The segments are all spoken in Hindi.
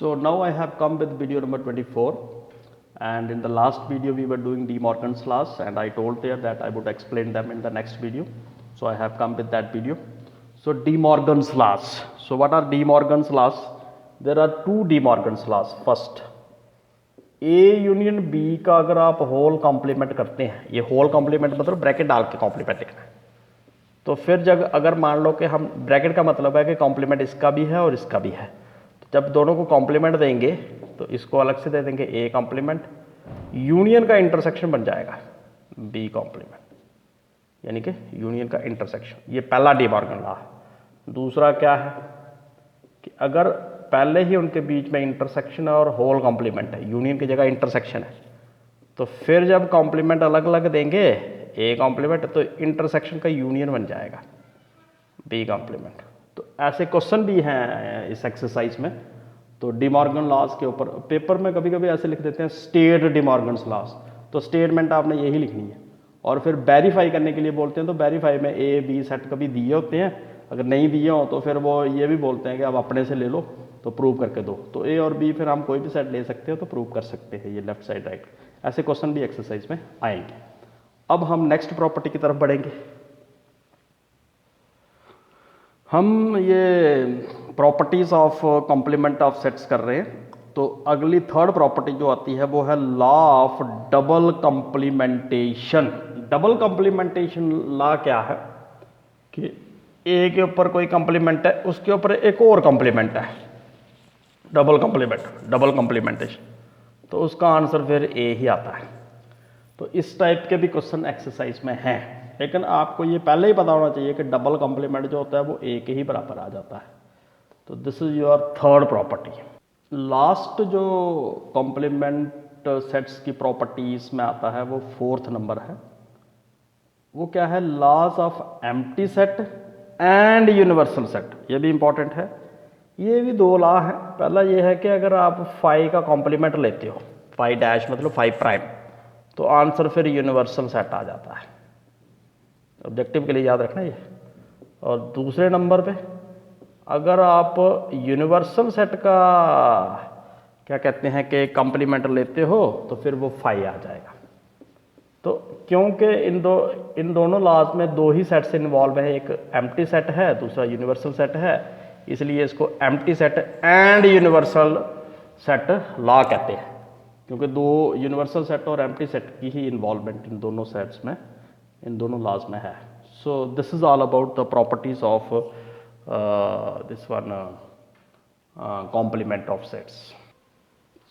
So now I have come with video number 24, and in the last video we were doing De Morgan's laws, and I told there that I would explain them in the next video. So I have come with that video. So De Morgan's laws. So what are De Morgan's laws? There are two De Morgan's laws. First, A union B का अगर आप होल कॉम्प्लीमेंट करते हैं, ये होल कॉम्प्लीमेंट मतलब ब्रैकेट डाल के कॉम्प्लीमेंट लिखना है, तो फिर जब अगर मान लो कि हम ब्रैकेट का मतलब है कि कॉम्प्लीमेंट इसका भी है और इसका भी है, तो जब दोनों को कॉम्प्लीमेंट देंगे तो इसको अलग से दे देंगे ए कॉम्प्लीमेंट, यूनियन का इंटरसेक्शन बन जाएगा बी कॉम्प्लीमेंट, यानी कि यूनियन का इंटरसेक्शन। ये पहला डी मॉर्गन लॉ। दूसरा क्या है कि अगर पहले ही उनके बीच में इंटरसेक्शन है और होल कॉम्प्लीमेंट है, यूनियन की जगह इंटरसेक्शन है, तो फिर जब कॉम्प्लीमेंट अलग अलग देंगे ए कॉम्प्लीमेंट तो इंटरसेक्शन का यूनियन बन जाएगा बी कॉम्प्लीमेंट। तो ऐसे क्वेश्चन भी हैं इस एक्सरसाइज में। तो डी मॉर्गन लॉज के ऊपर पेपर में कभी कभी ऐसे लिख देते हैं स्टेट डी मॉर्गन्स लॉज, तो स्टेटमेंट आपने यही लिखनी है। और फिर वेरीफाई करने के लिए बोलते हैं, तो वेरीफाई में ए बी सेट कभी दिए होते हैं, अगर नहीं दिए हो तो फिर वो ये भी बोलते हैं कि आप अपने से ले लो तो प्रूव करके दो। तो ए और बी फिर हम कोई भी सेट ले सकते हो तो प्रूव कर सकते हैं, ये लेफ्ट साइड राइट। ऐसे क्वेश्चन भी एक्सरसाइज में आएंगे। अब हम नेक्स्ट प्रॉपर्टी की तरफ बढ़ेंगे। हम ये properties of complement of sets कर रहे हैं, तो अगली थर्ड प्रॉपर्टी जो आती है वो है law of double complementation. Double complementation law क्या है कि ए के ऊपर कोई कॉम्प्लीमेंट है, उसके ऊपर एक और कॉम्प्लीमेंट है, डबल कॉम्प्लीमेंट, डबल कॉम्प्लीमेंटेशन, तो उसका आंसर फिर ए ही आता है। तो इस टाइप के भी क्वेश्चन एक्सरसाइज में हैं, लेकिन आपको ये पहले ही पता होना चाहिए कि डबल कॉम्प्लीमेंट जो होता है वो ए के ही बराबर आ जाता है। तो this is your third property. Last जो कॉम्प्लीमेंट सेट्स की प्रॉपर्टीज में आता है वो फोर्थ नंबर है। वो क्या है? Laws of empty set and universal set. ये भी इंपॉर्टेंट है। ये भी दो लॉ है। पहला ये है कि अगर आप फाई का कॉम्प्लीमेंट लेते हो, फाई डैश मतलब फाई प्राइम, तो आंसर फिर यूनिवर्सल सेट आ जाता है। ऑब्जेक्टिव के लिए याद रखना ये। और दूसरे नंबर पे अगर आप यूनिवर्सल सेट का क्या कहते हैं कि कॉम्प्लीमेंट लेते हो तो फिर वो फाई आ जाएगा। तो क्योंकि इन दोनों लॉज में दो ही सेट्स इन्वॉल्व है, एक एम्प्टी सेट है, दूसरा यूनिवर्सल सेट है, इसलिए इसको empty set and universal set law कहते हैं, क्योंकि दो यूनिवर्सल सेट और एम्प्टी सेट की ही इन्वॉल्वमेंट इन दोनों सेट्स में, इन दोनों लॉज में है। So this is all about the properties of this one complement of sets.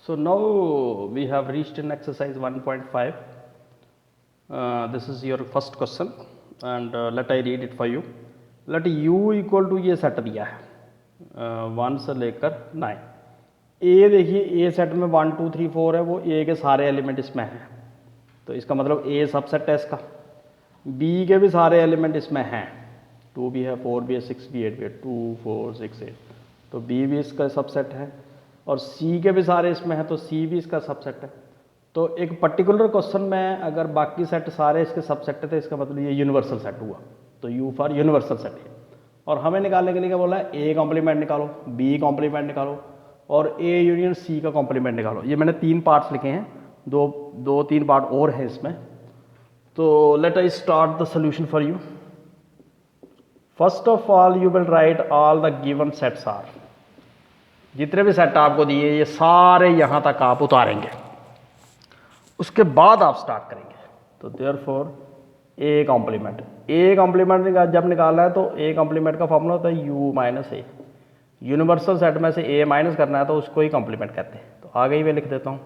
So now we have reached in exercise 1.5. This is your first question and let I read it for you. Let u equal to ये सेट दिया है 1 से लेकर 9। ए देखिए, ए सेट में 1 2 3 4 है, वो ए के सारे एलिमेंट इसमें हैं, तो इसका मतलब ए सबसेट है इसका। बी के भी सारे एलिमेंट इसमें हैं, 2 भी है, 4 भी है, 6 भी, 8 भी है, 2 4 6 8, तो बी भी इसका सबसेट है। और सी के भी सारे इसमें हैं, तो सी भी इसका सबसेट है। तो एक पर्टिकुलर क्वेश्चन में अगर बाकी सेट सारे इसके सबसेट है तो इसका मतलब ये यूनिवर्सल सेट हुआ, तो यू फॉर यूनिवर्सल सेट है। और हमें निकालने के लिए क्या बोला है? ए कॉम्प्लीमेंट निकालो, बी कॉम्प्लीमेंट निकालो और ए यूनियन सी का कॉम्प्लीमेंट निकालो। ये मैंने 3 पार्ट्स लिखे हैं, दो 3 पार्ट और हैं इसमें। तो let I start the solution for you. First of all you will write all the given sets are, जितने भी सेट आपको दिए ये सारे यहाँ तक आप उतारेंगे, उसके बाद आप स्टार्ट करेंगे। तो therefore A complement, A complement जब निकालना है तो ए कॉम्प्लीमेंट का फॉर्मूला होता है you minus A. Universal set में से ए माइनस करना है तो उसको ही कॉम्प्लीमेंट कहते हैं। तो आगे ही मैं लिख देता हूँ,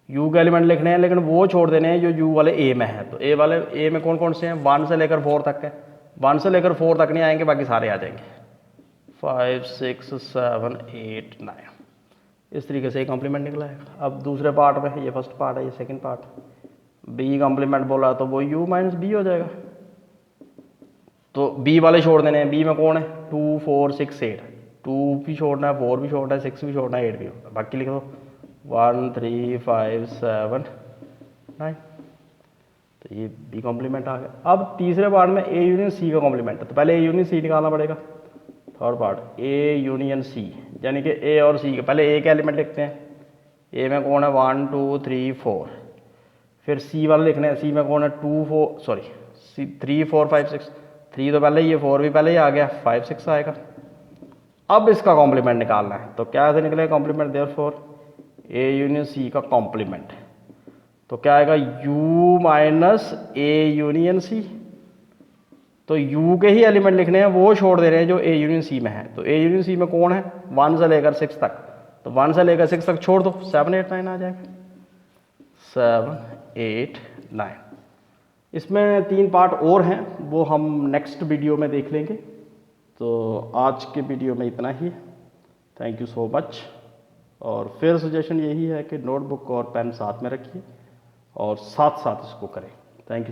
यू के एलिमेंट लिखने हैं लेकिन वो छोड़ देने हैं जो यू वाले ए में है। तो ए वाले ए में कौन कौन से हैं? 1 से लेकर 4 तक है। 1 से लेकर 4 तक नहीं आएंगे, बाकी सारे आ जाएंगे, 5 6 7 8 9। इस तरीके से कॉम्प्लीमेंट निकला है। अब दूसरे पार्ट में, ये फर्स्ट पार्ट है, ये सेकंड पार्ट, बी कॉम्प्लीमेंट बोला तो वो u माइनस बी हो जाएगा। तो b वाले छोड़ देने हैं। b में कौन है? 2 4 6 8, 2 भी छोड़ना है, 4 भी छोड़ना है, 6 भी छोड़ना है, 8 भी छोड़ना है, बाकी लिख दो 1 3 5 7 9। तो ये b कॉम्प्लीमेंट आ गया। अब तीसरे पार्ट में a यूनियन c का कॉम्प्लीमेंट है, तो पहले a यूनियन c निकालना पड़ेगा। Third part A union C, यानी कि ए और सी के पहले ए के एलिमेंट लिखते हैं। ए में कौन है 1 2 3 4, फिर सी वाले लिखने हैं। सी में कौन है 2 4 सॉरी 3 4 5 6, 3 तो पहले ही है, 4 भी पहले ही आ गया, 5 6 आएगा। अब इसका कॉम्प्लीमेंट निकालना है, तो क्या ऐसे निकलेगा complement, therefore A union C का कॉम्प्लीमेंट, तो क्या आएगा u minus A union C. तो u के ही एलिमेंट लिखने हैं, वो छोड़ दे रहे हैं जो a यूनियन सी में है। तो a यूनियन सी में कौन है 1 से लेकर 6 तक, तो 1 से लेकर 6 तक छोड़ दो, 7 8 9 आ जाएगा, 7 8 9। इसमें 3 पार्ट और हैं, वो हम नेक्स्ट वीडियो में देख लेंगे। तो आज के वीडियो में इतना ही, थैंक यू सो मच। और फिर सजेशन यही है कि नोटबुक और पेन साथ में रखिए और साथ साथ इसको करें। Thank you so